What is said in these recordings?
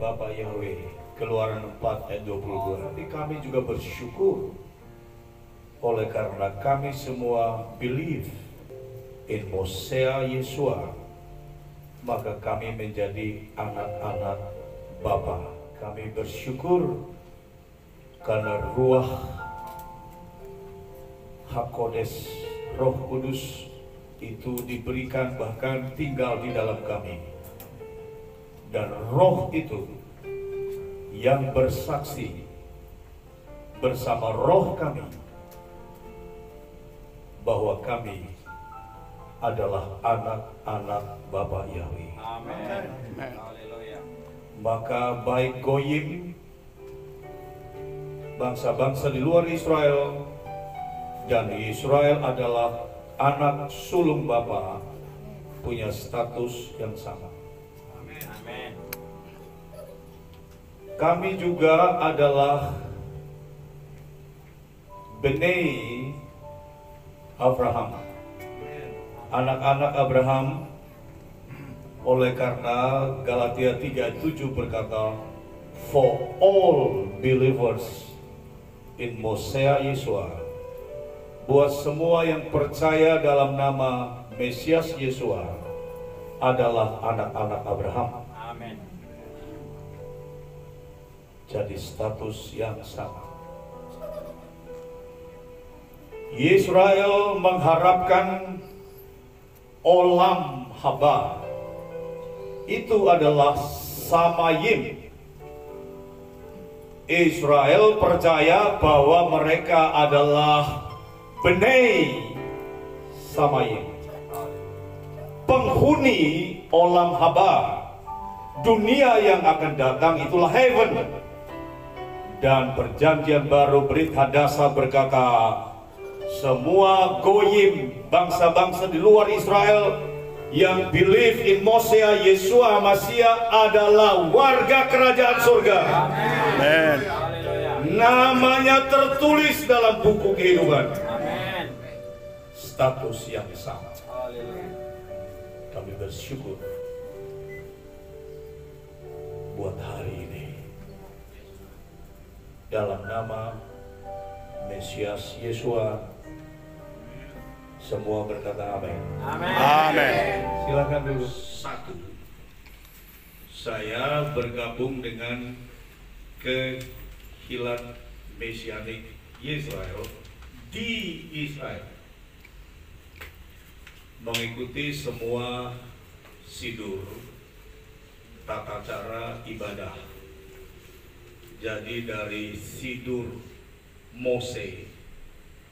Bapa Yahweh, Keluaran 4 ayat 22. Tapi kami juga bersyukur oleh karena kami semua believe in Mosiah Yeshua, maka kami menjadi anak-anak Bapa. Kami bersyukur karena Ruach HaKodes, Roh Kudus itu diberikan bahkan tinggal di dalam kami. Dan roh itu yang bersaksi bersama roh kami bahwa kami adalah anak-anak Bapa Yahweh. Amin. Maka baik Goyim, bangsa-bangsa di luar Israel, dan Israel adalah anak sulung Bapa, punya status yang sama. Amin. Kami juga adalah Bnei Abraham, anak-anak Abraham, oleh karena Galatia 3:7 berkata, for all believers in Mosiah Yeshua, buat semua yang percaya dalam nama Mesias Yeshua adalah anak-anak Abraham. Amin. Jadi status yang sama. Israel mengharapkan olam haba. Itu adalah samayim. Israel percaya bahwa mereka adalah Bnei samayim, penghuni olam haba. Dunia yang akan datang itulah heaven. Dan perjanjian baru Brit Hadasa berkata, semua goyim, bangsa-bangsa di luar Israel yang believe in Mosiah Yeshua Masiah adalah warga kerajaan surga. Amin. Namanya tertulis dalam buku kehidupan. Amin. Status yang sama. Haleluya. Kami bersyukur buat hari ini. Dalam nama Mesias Yeshua, semua berkata amin. Amin. Silakan dulu. Satu, saya bergabung dengan kehilan Mesianik Israel di Israel, mengikuti semua sidur, tata cara ibadah. Jadi dari sidur Mose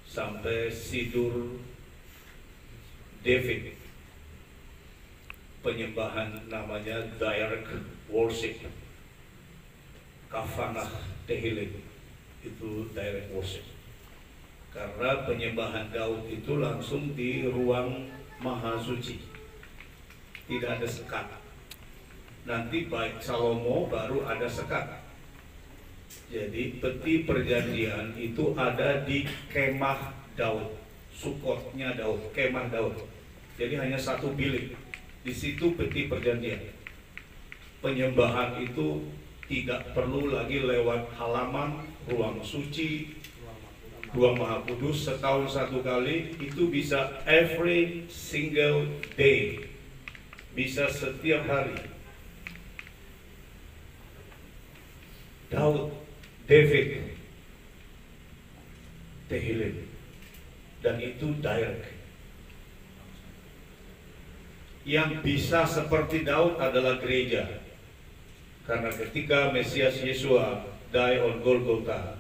sampai sidur David, penyembahan namanya direct worship. Kafanah Tehillim itu direct worship. Karena penyembahan Daud itu langsung di ruang Maha Suci, tidak ada sekat. Nanti baik Salomo baru ada sekat. Jadi peti perjanjian itu ada di kemah Daud, Sukotnya Daud, kemah Daud. Jadi hanya satu bilik. Di situ peti perjanjian. Penyembahan itu tidak perlu lagi lewat halaman, ruang suci, ruang Maha Kudus setahun satu kali. Itu bisa every single day, bisa setiap hari. David Tehillim, dan itu direct. Yang bisa seperti Daud adalah gereja, karena ketika Mesias Yeshua die on Golgotha,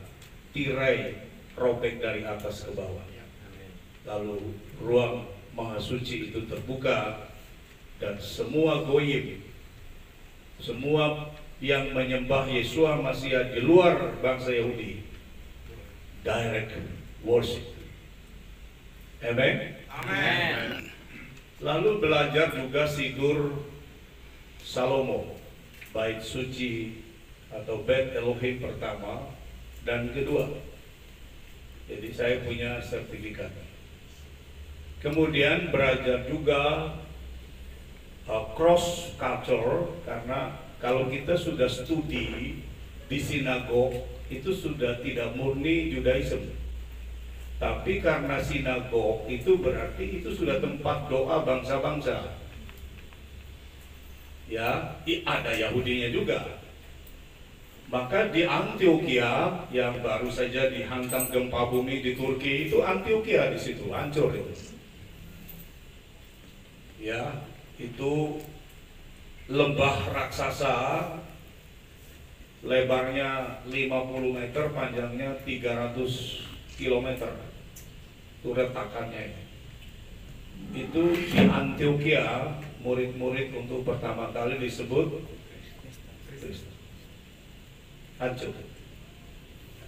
tirai robek dari atas ke bawah, lalu ruang Maha Suci itu terbuka, dan semua goyim, semua yang menyembah Yeshua Masiah di luar bangsa Yahudi, direct worship. Amen. Amin. Lalu belajar juga sidur Salomo, bait suci atau bait Elohim pertama dan kedua. Jadi saya punya sertifikat. Kemudian belajar juga cross culture, karena kalau kita sudah studi di sinagog itu sudah tidak murni Judaism. Tapi karena sinagog itu berarti itu sudah tempat doa bangsa-bangsa. Ya, ada Yahudinya juga. Maka di Antioquia yang baru saja dihantam gempa bumi di Turki itu Antioquia di situ hancur itu. Ya, itu lembah raksasa, lebarnya 50 meter, panjangnya 300 kilometer. Itu retakannya ini. Itu di Antioquia, murid-murid untuk pertama kali disebut Kristen. Hancur.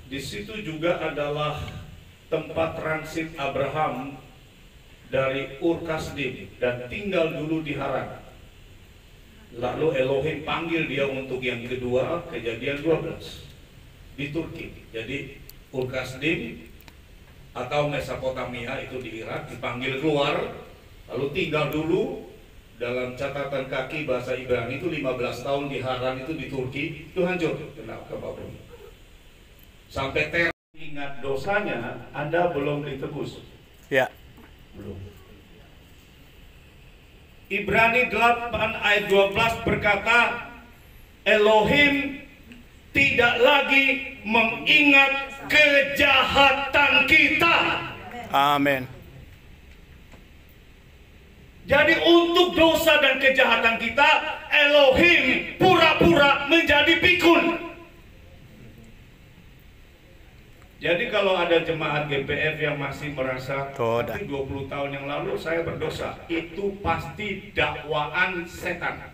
Di situ juga adalah tempat transit Abraham dari Ur Kasdim dan tinggal dulu di Haran. Lalu Elohim panggil dia untuk yang kedua, Kejadian 12 di Turki. Jadi Ur Kasdim atau Mesopotamia itu di Irak dipanggil keluar, lalu tinggal dulu. Dalam catatan kaki bahasa Ibrani itu 15 tahun di Haran itu di Turki, itu hancur kena gempa bumi. Sampai ingat dosanya, Anda belum ditebus. Ya. Belum. Ibrani 8 ayat 12 berkata, Elohim tidak lagi mengingat kejahatan kita. Amin. Jadi untuk dosa dan kejahatan kita, Elohim pura-pura menjadi pikun. Jadi kalau ada jemaat GPF yang masih merasa tapi 20 tahun yang lalu saya berdosa, itu pasti dakwaan setan.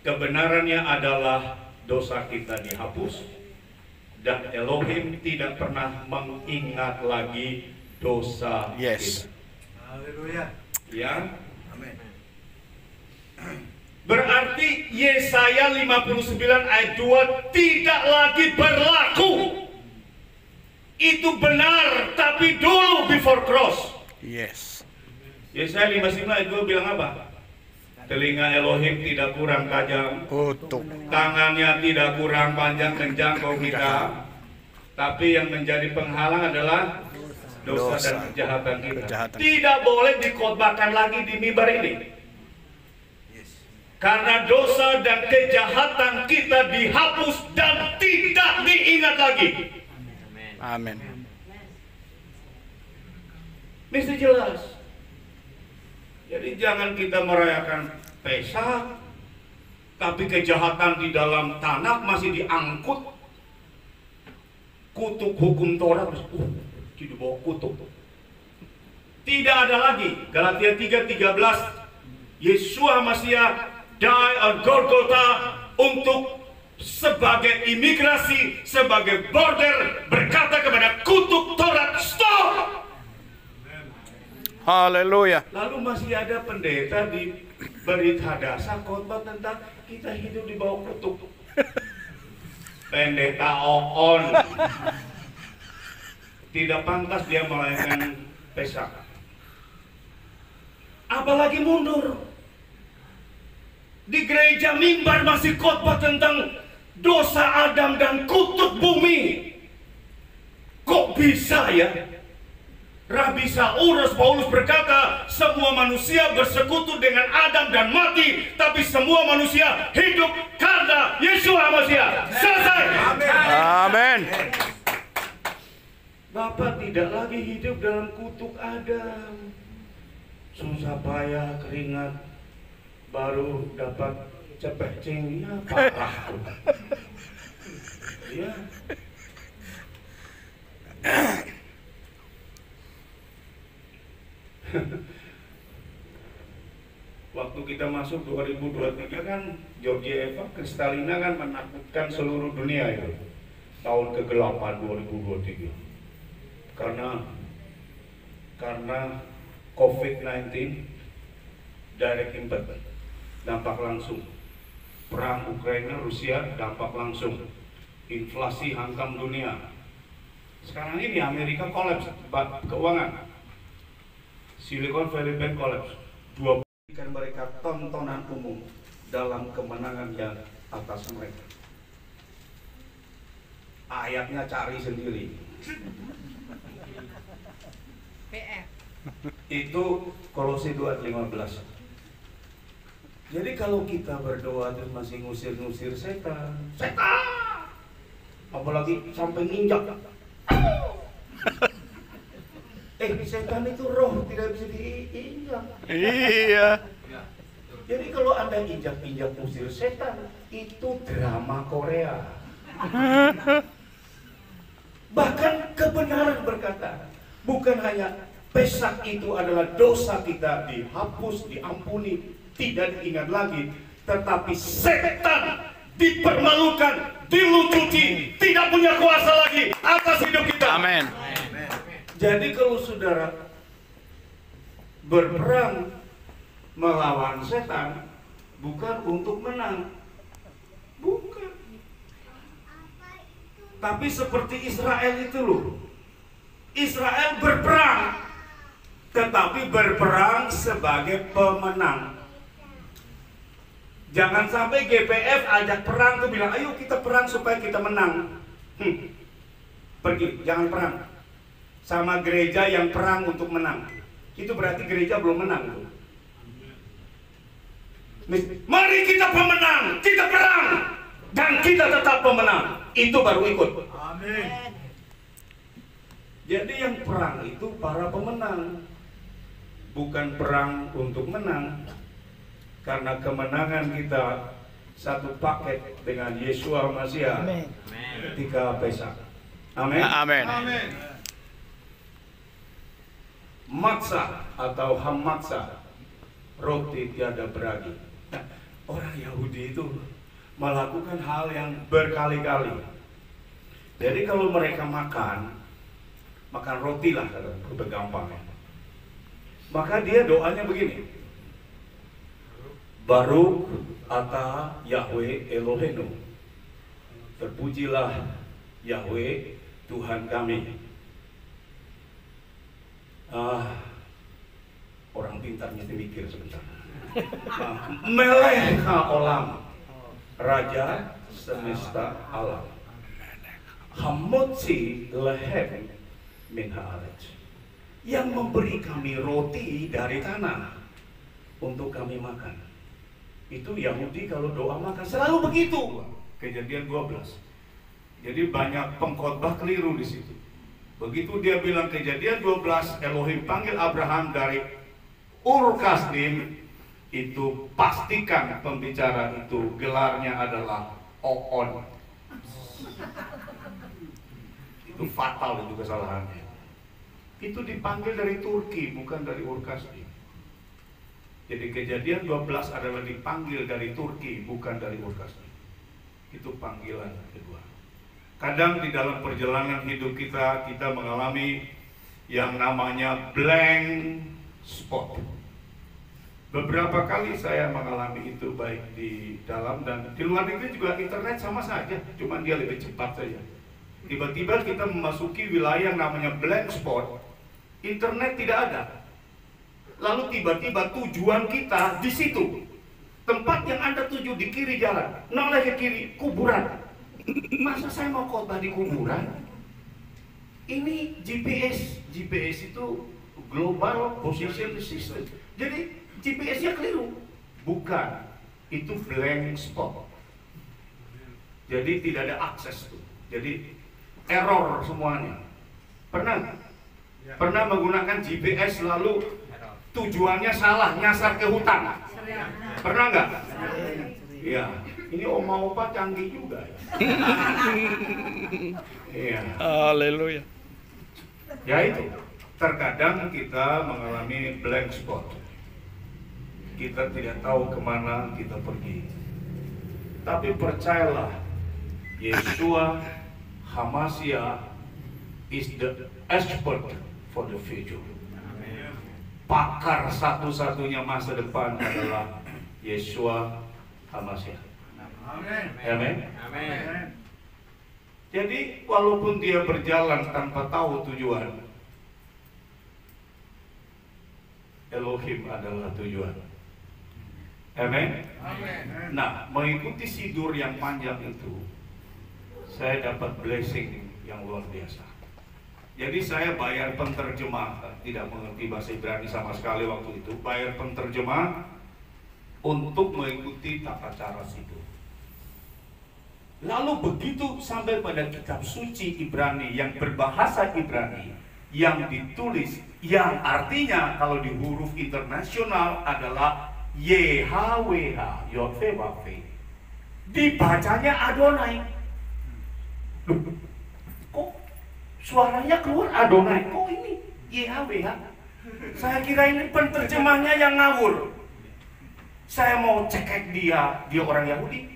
Kebenarannya adalah dosa kita dihapus dan Elohim tidak pernah mengingat lagi dosa kita. Haleluya. Ya. Amin. Berarti Yesaya 59 ayat 2 tidak lagi berlaku. Itu benar, tapi dulu before cross. Yes. Yesaya 59 ayat 2 bilang apa? Telinga Elohim tidak kurang tajam, Utuh. tangannya tidak kurang panjang menjangkau kita, tapi yang menjadi penghalang adalah dosa dan kejahatan kita. Tidak boleh dikhotbahkan lagi di mimbar ini. Karena dosa dan kejahatan kita dihapus dan tidak diingat lagi. Amin. Mesti jelas. Jadi jangan kita merayakan Pesak, tapi kejahatan di dalam tanah masih diangkut. Kutuk hukum Torah, di bawah kutuk. Tidak ada lagi. Galatia 3:13, Yesua Masiah die on Golgotha untuk sebagai imigrasi, sebagai border, berkata kepada kutuk Taurat, stop. Haleluya. Lalu masih ada pendeta di Berit Hadasa khotbah tentang kita hidup di bawah kutuk. Pendeta Oon tidak pantas dia melayakan Pesak. Apalagi mundur. Di gereja mimbar masih khotbah tentang dosa Adam dan kutuk bumi. Kok bisa ya? Rabi Saulus Paulus berkata, semua manusia bersekutu dengan Adam dan mati, tapi semua manusia hidup karena Yesua Masiah. Selesai. Amin. Bapak tidak lagi hidup dalam kutuk Adam. Susah payah keringat, baru dapat cepet cengnya parah. Ya. Waktu kita masuk 2023 kan Georgia Eva Kristalina kan menakutkan seluruh dunia itu. Tahun ke-8 2023. Karena COVID-19 direct impact, dampak langsung. Perang Ukraina Rusia dampak langsung. Inflasi hantam dunia. Sekarang ini Amerika kolaps keuangan. Silicon Valley Bank kolaps. 20 mereka tontonan umum dalam kemenangan yang atas mereka. Ayatnya cari sendiri. PF. Itu Kolose 2:15. Jadi kalau kita berdoa terus masih ngusir-ngusir setan, apalagi sampai nginjak. Setan itu roh, tidak bisa diinjak. Iya. Jadi kalau Anda injak-injak usir setan, itu drama Korea. Bahkan kebenaran berkata, bukan hanya pesak itu adalah dosa kita dihapus, diampuni, tidak diingat lagi, tetapi setan dipermalukan, dilucuti, tidak punya kuasa lagi atas hidup kita. Amin. Jadi kalau saudara berperang melawan setan, bukan untuk menang, bukan. Tapi seperti Israel itu loh, Israel berperang, tetapi berperang sebagai pemenang. Jangan sampai GPF ajak perang tuh bilang, ayo kita perang supaya kita menang. Pergi, jangan perang sama gereja yang perang untuk menang. Itu berarti gereja belum menang tuh. Mari kita pemenang, kita perang, dan kita tetap pemenang. Itu baru ikut. Amin. Jadi yang perang itu para pemenang, bukan perang untuk menang. Karena kemenangan kita satu paket dengan Yeshua Masiah ketika Pesak. Amin. Amin. Maksa atau hamaksa, roti tiada beragi. Nah, orang Yahudi itu melakukan hal yang berkali-kali. Jadi kalau mereka makan roti lah, gampangnya. Maka dia doanya begini, Baruch atah Yahweh Elohenu, terpujilah Yahweh Tuhan kami. Orang pintarnya mikir sebentar. Melech haolam, Raja semesta alam, Hamotzi lehem min haaretz, yang memberi kami roti dari tanah untuk kami makan. Itu Yahudi kalau doa makan selalu begitu. Kejadian 12. Jadi banyak pengkhotbah keliru di situ. Begitu dia bilang Kejadian 12, Elohim panggil Abraham dari Ur Kasdim, itu pastikan pembicara itu gelarnya adalah On. Itu fatal itu kesalahannya. Itu dipanggil dari Turki, bukan dari Ur Kasdim. Jadi Kejadian 12 adalah dipanggil dari Turki, bukan dari Ur Kasdim. Itu panggilan kedua. Kadang di dalam perjalanan hidup kita mengalami yang namanya blank spot. Beberapa kali saya mengalami itu, baik di dalam dan di luar negeri juga. Internet sama saja, cuma dia lebih cepat saja. Tiba-tiba kita memasuki wilayah yang namanya blank spot, internet tidak ada. Lalu tiba-tiba tujuan kita di situ, tempat yang Anda tuju di kiri jalan, noleh ke kiri, kuburan. Masa saya mau khotbah di kuburan? Ini GPS itu Global Position System. Jadi GPS-nya keliru. Bukan, itu blank spot. Jadi tidak ada akses tuh. Jadi error semuanya. Pernah menggunakan GPS lalu tujuannya salah, nyasar ke hutan? Pernah nggak? Iya. Ini oma-opa canggih juga. Iya. Haleluya. Ya itu. Terkadang kita mengalami blank spot. Kita tidak tahu kemana kita pergi. Tapi percayalah, Yeshua HaMashiach is the expert for the future. Pakar satu-satunya masa depan adalah Yeshua HaMashiach. Amin. Jadi walaupun dia berjalan tanpa tahu tujuan, Elohim adalah tujuan. Amen. Nah, mengikuti sidur yang panjang itu, saya dapat blessing yang luar biasa. Jadi saya bayar penterjemah, tidak mengerti bahasa Ibrani sama sekali waktu itu, bayar penterjemah untuk mengikuti tata cara sidur. Lalu begitu sampai pada kitab suci Ibrani yang berbahasa Ibrani, yang ditulis, yang artinya kalau di huruf internasional adalah YHWH, Yod-Veh-Waf, dibacanya Adonai. Loh, kok suaranya keluar Adonai? Kok ini YHWH? Saya kira ini penterjemahnya yang ngawur. Saya mau cekek dia orang Yahudi.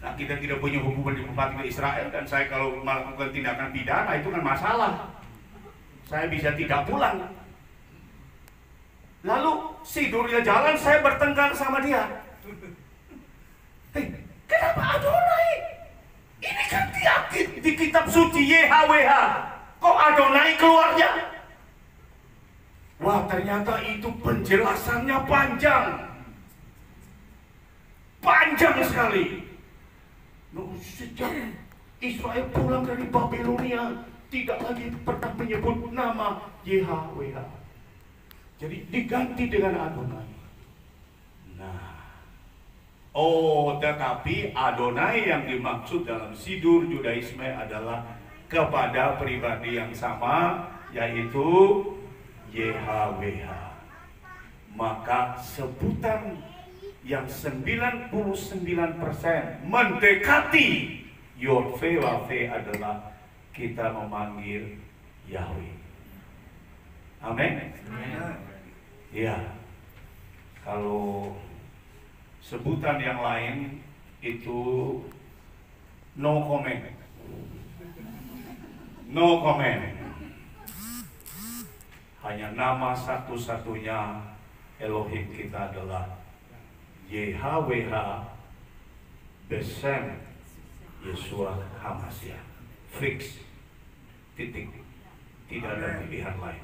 Nah, kita tidak punya hubungan diplomatik dengan Israel, dan saya kalau melakukan tindakan pidana itu kan masalah. Saya bisa tidak pulang. Lalu sidurnya jalan, saya bertengkar sama dia. Kenapa Adonai? Ini kan di kitab suci YHWH. Kok Adonai keluarnya? Wah, ternyata itu penjelasannya panjang. Panjang sekali. Sejak Israel pulang dari Babilonia, tidak lagi pernah menyebut nama YHWH. Jadi diganti dengan Adonai. Nah, tetapi Adonai yang dimaksud dalam sidur Judaisme adalah kepada pribadi yang sama, yaitu YHWH. Maka sebutan yang 99% mendekati Yod-Veh-Waf adalah kita memanggil Yahweh. Amin. Ya. Kalau sebutan yang lain itu no comment. No comment. Hanya nama satu-satunya Elohim kita adalah YHWH Besem Yeshua HaMashiach. Fix. Titik. Tidak ada pilihan lain.